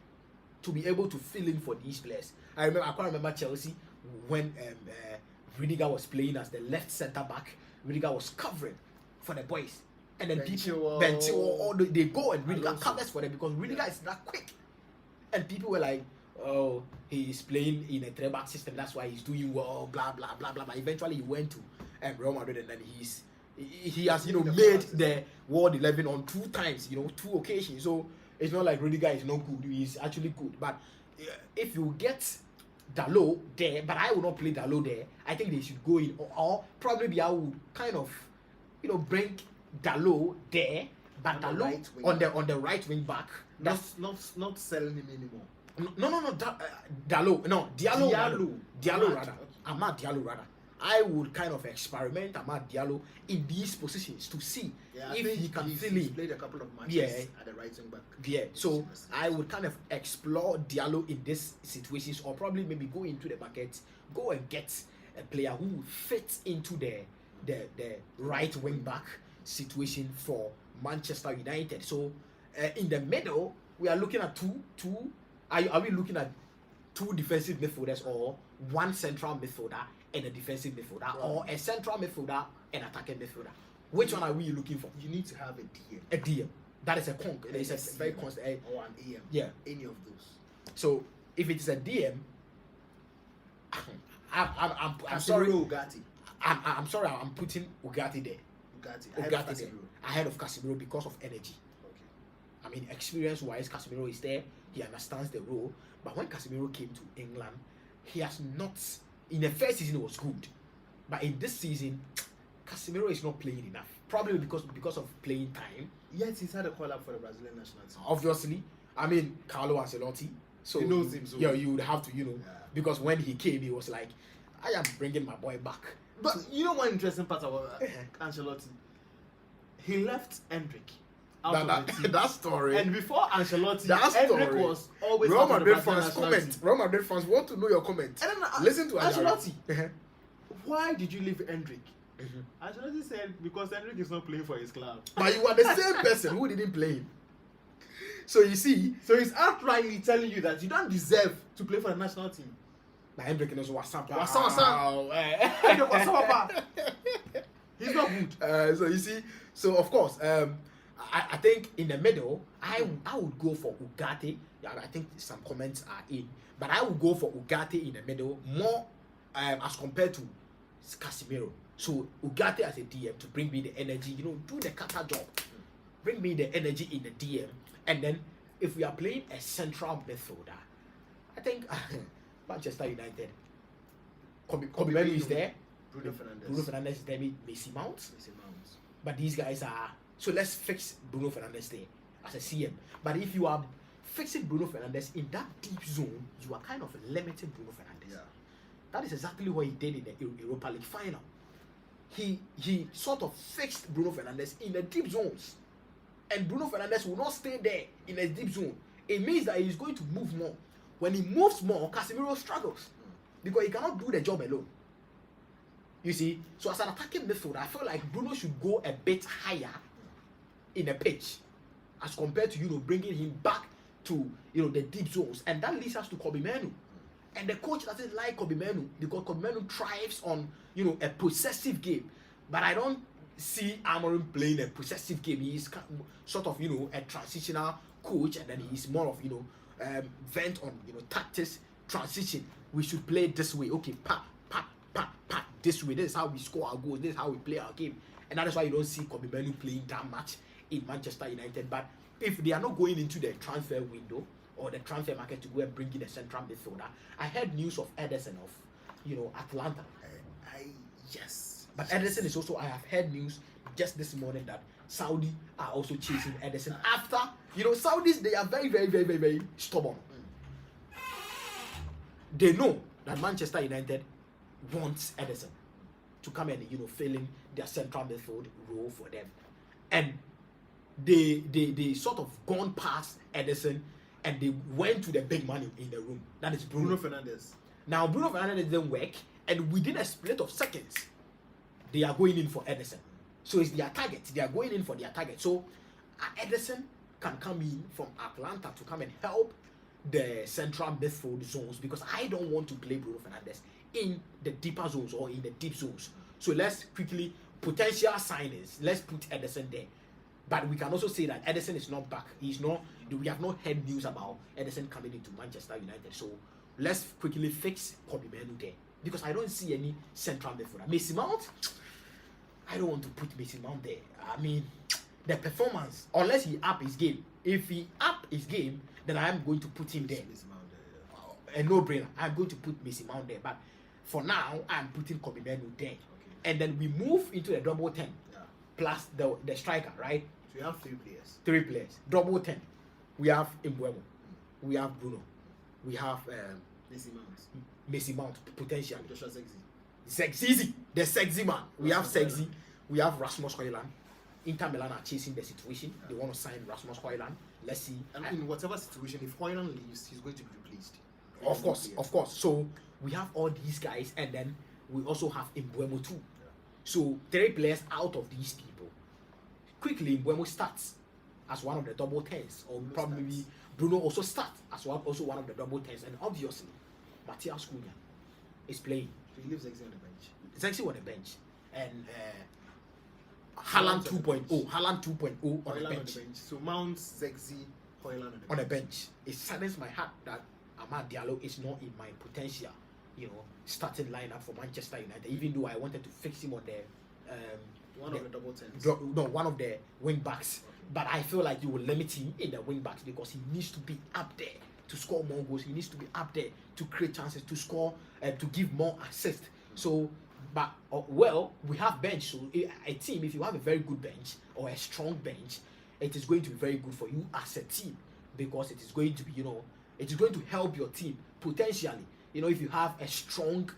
to be able to fill in for these players. I can't remember Chelsea when Rudiger was playing as the left centre back. Rudiger was covering for the boys, and then they go and Rudiger covers for them because Rudiger is that quick, and people were like, "Oh, he's playing in a three-back system. That's why he's doing well." Blah blah blah blah blah. Eventually, he went to Real Madrid, and then he has made the World 11 on 2 times, 2 occasions. So it's not like Rudiger is not good. He's actually good. But if you get Dalot there, but I will not play Dalot there. I think they should go in, or probably I would kind of, bring Dalot there, but Dalot on the right wing back. That's not selling him anymore. No, Dalot. No, Diallo rather. Okay. Amad Diallo rather. I would kind of experiment Amad Diallo in these positions to see if he can fill in. He's played a couple of matches at the right wing back. Yeah, so I would kind of explore Diallo in these situations, or probably maybe go into the market, go and get a player who fits into the right wing back situation for Manchester United. So in the middle, we are looking at two. Are we looking at 2 defensive midfielders, or 1 central midfielder and a defensive midfielder, or a central midfielder and attacking midfielder? Which one are we looking for? You need to have a DM. A DM. That is a conk. It's a very constant. Or an AM. Yeah. Any of those. So if it is a DM, I'm sorry. Ugarte. I'm sorry. I'm putting Ugarte there. Ugarte there. Ahead of Casemiro because of energy. Okay. I mean, experience-wise, Casemiro is there. He understands the role. But when Casemiro came to England, he has not. In the first season, it was good, but in this season, Casemiro is not playing enough. Probably because of playing time. Yet he's had a call up for the Brazilian national team. Obviously, I mean Carlo Ancelotti. So he knows him. So you would have to, because when he came, he was like, "I am bringing my boy back." But one interesting part about Ancelotti, he left Endrick out of the team. That story. And before Ancelotti, That Endrick story. was always Real out of the Madrid Brazilian fans national comment. team. Real Madrid fans want to know your comment. And then, Listen to Ancelotti. Uh-huh. Why did you leave Endrick? Mm-hmm. Ancelotti said because Endrick is not playing for his club. But you are the same person who didn't play him. So you see, So he's outrightly telling you that you don't deserve to play for the national team. my Hendrick knows what's up. He's not good. So you see, so of course, I think in the middle, I would go for Ugarte. Yeah, I think some comments are in, but I would go for Ugarte in the middle more as compared to Casemiro. So Ugarte as a DM to bring me the energy, do the cutter job, bring me the energy in the DM, and then if we are playing a central midfielder, I think Manchester United, Kobe Menu is there. Bruno Fernandes is there, Mason Mount. But these guys are, so let's fix Bruno Fernandes there as a CM. But if you are fixing Bruno Fernandes in that deep zone, you are kind of limiting Bruno Fernandes. Yeah. That is exactly what he did in the Europa League final. He sort of fixed Bruno Fernandes in the deep zones. And Bruno Fernandes will not stay there in the deep zone. It means that he is going to move more. When he moves more, Casemiro struggles. Because he cannot do the job alone. You see, so as an attacking midfielder, I feel like Bruno should go a bit higher in the pitch as compared to bringing him back to the deep zones, and that leads us to Kobe Manu. And the coach doesn't like Kobe Manu because Kobe Manu thrives on a possessive game, but I don't see Amorim playing a possessive game. He is sort of a transitional coach, and then he's more of vent on tactics transition. We should play this way. Okay, pa this way. This is how we score our goals. This is how we play our game. And that is why you don't see Kobe Manu playing that much in Manchester United. But if they are not going into the transfer window or the transfer market to go and bring in a central midfielder, I heard news of Ederson of Atlanta. Yes. But Ederson is also, I have heard news just this morning that Saudi are also chasing Ederson after, Saudis, they are very, very, very, very, very stubborn. They know that Manchester United wants Ederson to come and fill in their central midfield role for them, and they sort of gone past Ederson and they went to the big money in the room. That is Bruno Fernandes. Now Bruno Fernandes didn't work, and within a split of seconds, they are going in for Ederson. So it's their target. They are going in for their target. So Ederson can come in from Atlanta to come and help the central midfield zones, because I don't want to play Bruno Fernandes in the deeper zones or in the deep zones. So let's quickly, potential signings, let's put Ederson there. But we can also say that Ederson is not back. We have not heard news about Ederson coming into Manchester United. So let's quickly fix Kobe Manu there, because I don't see any central midfielder. Mason Mount, I don't want to put Mason Mount there. I mean, the performance, unless he up his game. If he up his game, then I am going to put him there. A no-brainer. I'm going to put Mason Mount there. But for now, I'm putting Kobe Manu there. Okay. And then we move into the double 10. Yeah. Plus the striker, right? So you have 3 players. 3 players. Double 10. We have Mbeumo. We have Bruno. We have Mason Mount, potentially. Joshua Sexy. The sexy man. We have Sexy. We have Rasmus Højlund. Inter Milan are chasing the situation. They want to sign Rasmus Højlund. Let's see. And in whatever situation, if Højlund leaves, he's going to be replaced. Of course. So we have all these guys, and then we also have Mbeumo too. Yeah. So 3 players out of these people. Quickly, Mbeumo starts as one of the double 10s, or probably Bruno also starts as one of the double 10s, and obviously Matthias Cunha is playing. So he leaves Zexi on the bench. Zexi on the bench, and Haaland 2.0. Haaland 2.0 on the bench. So Mount, Zexi, Højlund on the bench. It saddens my heart that Amad Diallo is not in my potential, starting lineup for Manchester United. Even though I wanted to fix him on the one of the double 10s. No, one of the wing backs. Okay. But I feel like you will limit him in the wing backs because he needs to be up there to score more goals. He needs to be up there to create chances, to score, to give more assists. So, but we have bench. So a team, if you have a very good bench or a strong bench, it is going to be very good for you as a team, because it is going to be, it is going to help your team potentially. If you have a strong,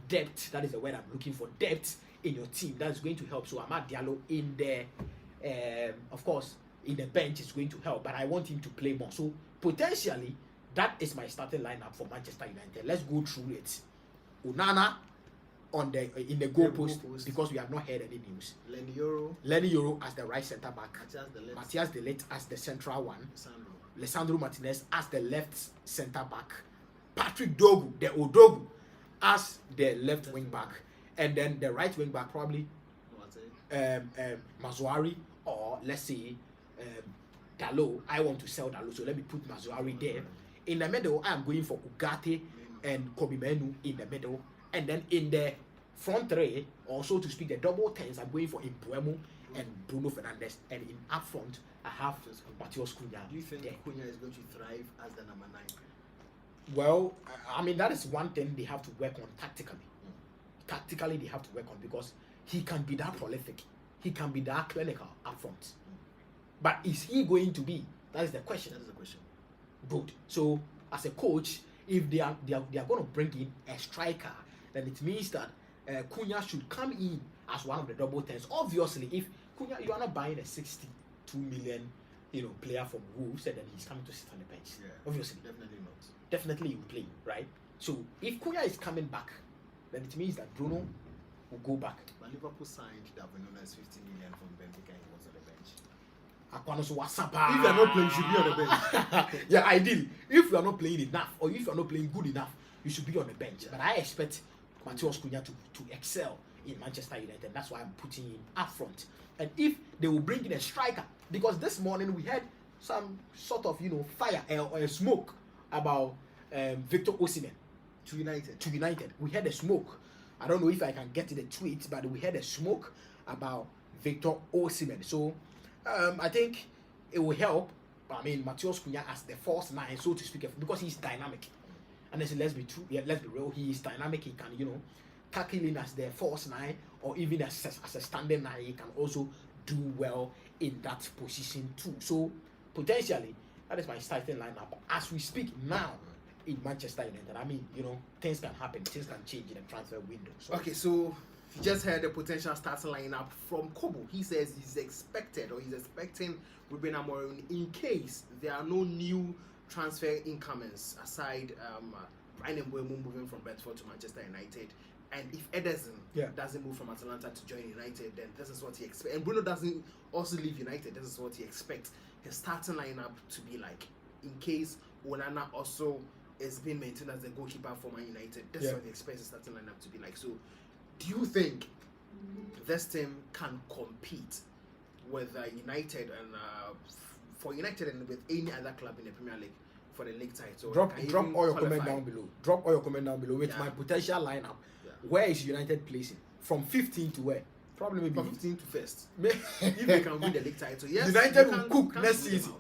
depth, that is the word I'm looking for, depth in your team, that is going to help. So Amad Diallo in the of course, in the bench is going to help, but I want him to play more. So potentially, that is my starting lineup for Manchester United. Let's go through it. Onana in the goalpost because we have not heard any news. Lenny Yoro as the right centre back. Matthias De Ligt as the central one. Lisandro Martinez as the left centre back. Patrick Dogu, the Odogu, as the left wing back, and then the right wing back probably Mazuari, or let's say Dalot. I want to sell Dalot, so let me put Mazuari there. In the middle, I am going for Ugarte and Kobe Menu in the middle, and then in the front three, also to speak the double tens, I'm going for Mbuemo and Bruno Fernandes, and in up front I have Matheus Cunha. Do you think Cunha is going to thrive as the number 9? Well, I mean, that is one thing they have to work on tactically. Tactically, they have to work on, because he can be that prolific, he can be that clinical up front. But is he going to be? That is the question. Good. So, as a coach, if they are going to bring in a striker, then it means that Cunha should come in as one of the double tens. Obviously, if Cunha, you are not buying a 62 million, player from Wolves, and then he's coming to sit on the bench. Yeah, obviously, definitely not. Definitely he will play, right? So if Cunha is coming back, then it means that Bruno will go back. But Liverpool signed Davinona 50 million from Benfica, and he was on the bench. If you are not playing, you should be on the bench. Yeah, ideally, if you are not playing enough, or if you are not playing good enough, you should be on the bench. Yeah. But I expect Matheus Cunha to excel in Manchester United. That's why I'm putting him up front. And if they will bring in a striker, because this morning we had some sort of fire or smoke about Victor Osimhen to United. We had a smoke. I don't know if I can get to the tweet, but we had a smoke about Victor Osimhen. So I think it will help. I mean, Matheus Cunha as the false 9, so to speak, because he's dynamic. And let's be real, he is dynamic. He can tackle in as the false 9, or even as a standing 9. He can also do well in that position too. So potentially, that is my starting lineup as we speak now in Manchester United. I mean, things can happen, things can change in the transfer window. So. Okay, so you just heard the potential starting lineup from Kobo. He says he's expecting Ruben Amorim in case there are no new transfer incomings aside Ryan Mbeumo moving from Brentford to Manchester United. And if Ederson doesn't move from Atalanta to join United, then this is what he expects. And Bruno doesn't also leave United. This is what he expects his starting lineup to be like. In case Onana also is being maintained as the goalkeeper for Man United, this is what he expects his starting lineup to be like. So, do you think this team can compete with United and for United and with any other club in the Premier League for the league title? Drop all your comment down below. Drop all your comment down below with my potential lineup. Where is United placing? From 15 to where? Probably maybe from 15 to first. If they can win the league title, yes, United will cook next season.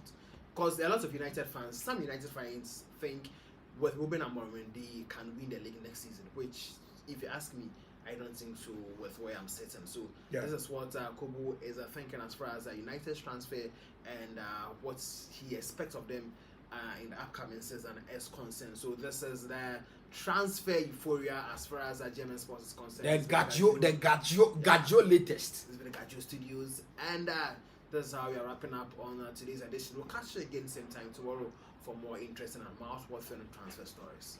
Because a lot of United fans, some United fans think with Ruben Amorim they can win the league next season. Which, if you ask me, I don't think so. With where I'm sitting, so this is what Kobo is thinking as far as United's transfer and what he expects of them in the upcoming season is concerned. So this is the transfer euphoria as far as German sports is concerned. The Gajio latest. This has been the Gajio Studios, and this is how we are wrapping up on today's edition. We'll catch you again same time tomorrow for more interesting and mouth-watering transfer stories.